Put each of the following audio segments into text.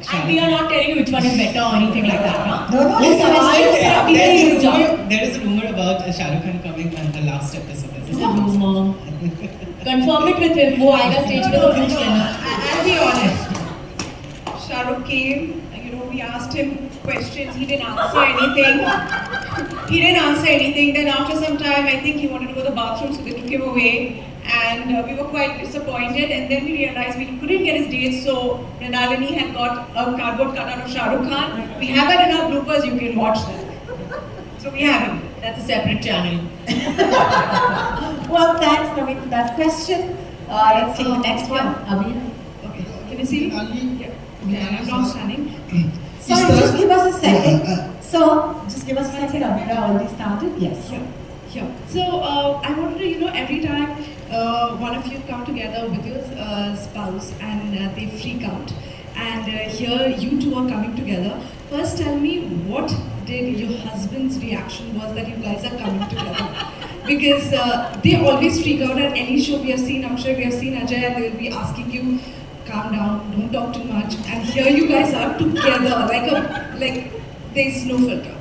And we are not telling you which one is better or anything like that, huh? No, no, Yes, there is a rumor about Shah Rukh Khan coming on the last episode. It's a rumor. Confirm it with him. वो आएगा stage पे तो पूछ लेना. I'll be honest. Shah Rukh came, we asked him questions, he didn't answer anything. Then after some time, I think he wanted to go to the bathroom, so they took him away. And we were quite disappointed. And then we realized we couldn't get his dates, so Mrinalini had got a cardboard cutout of Shah Rukh Khan. We have that in our bloopers, you can watch that. So we have him. That's a separate channel. Well, thanks, Naveen, for that question. Let's take the next one. Abhi. Okay, can you see me? Yeah. Okay, I'm not standing. Sorry, just give us a second. So, just give us a second. Abhi already started. Yes. Yeah. So I wanted to, every time one of you come together with your spouse and they freak out, and here you two are coming together. First, tell me what did your husband's reaction was that you guys are coming together? Because they always freak out at any show we have seen. I'm sure we have seen Ajay, and they'll be asking you, calm down, don't talk too much. And here you guys are together, like there's no filter.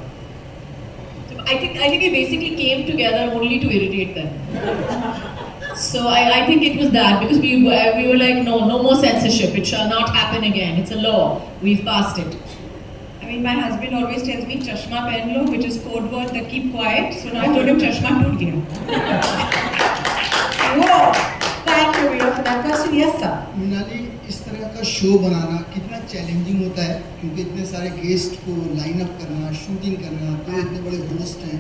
I think they basically came together only to irritate them. So I think it was that, because we were like, no more censorship. It shall not happen again. It's a law. We've passed it. I mean, my husband always tells me chashma pehen lo, which is code word that keep quiet. So now I told him chashma toot gaya. Whoa! Thank you, Veera, for that question. Yes, sir. Mrinali, इस तरह का show बनाना कितना challenging होता है, क्योंकि इतने सारे guest को लाइन अप करना, शूटिंग करना, तो इतने बड़े होस्ट हैं.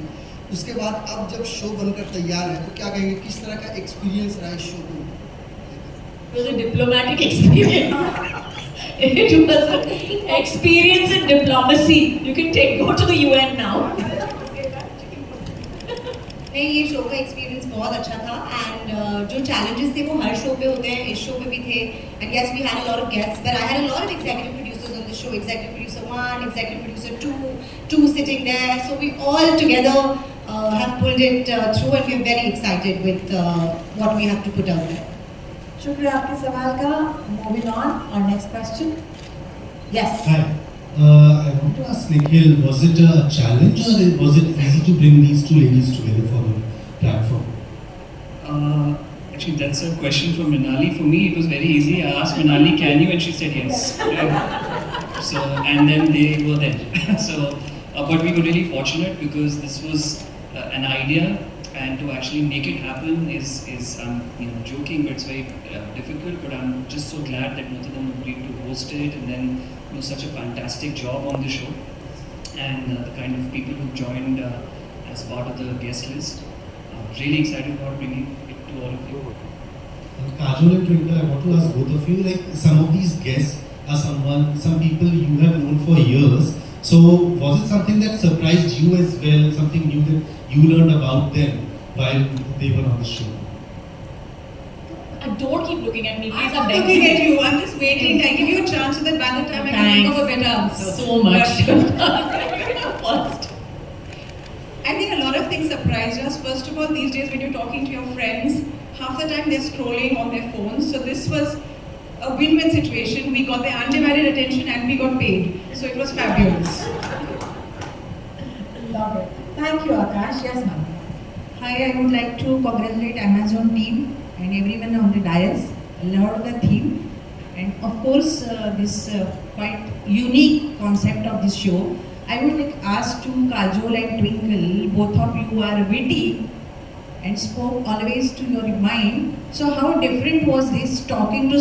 उसके बाद अब जब शो बनकर तैयार है तो क्या कहेंगे, किस तरह का एक्सपीरियंस रहा है शो को? It was a diplomatic experience. It was an experience in diplomacy. You can go to the UN now. नहीं, ये शो का एक्सपीरियंस बहुत अच्छा था. एंड जो चैलेंजेस थे वो हर शो पे होते हैं, इस शो पे भी थे. And yes, we had a lot of guests, but I had a lot of executive producers on the show. Executive producer 1, executive producer 2 sitting there. So we all together have pulled it through, and we're very excited with what we have to put out there. शुक्रिया आपके सवाल का. Moving on, our next question. Yes. Hi. I want to ask Nikhil, was it a challenge or was it easy to bring these two ladies together for the platform? Actually, that's a question for Mrinali. For me, it was very easy. I asked Mrinali, can you? And she said yes. So, and then they were there. So, but we were really fortunate because this was an idea, and to actually make it happen is I'm joking, but it's very difficult. But I'm just so glad that both of them agreed to host it, and then do such a fantastic job on the show, and the kind of people who joined as part of the guest list. Really excited about bringing it to all of you. Kajol and Twinkle, I want to ask both of you, like some of these guests are some people you have known for years. So was it something that surprised you as well, something new that you learned about them while they were on the show? Don't keep looking at me, please. I'm not looking at you. I'm just waiting. I give you a chance so that by the time I can think of a better answer. So much. First. I think a lot of things surprised us. First of all, these days when you're talking to your friends, half the time they're scrolling on their phones. So this was a win-win situation. We got their undivided attention and we got paid. So it was fabulous. Love it. Thank you, Akash. Yes, ma'am. Hi, I would like to congratulate Amazon team and everyone on the dais. I love the theme, and of course this quite unique concept of this show. I would like ask to Kajol and Twinkle, both of you are witty and spoke always to your mind. So how different was this talking to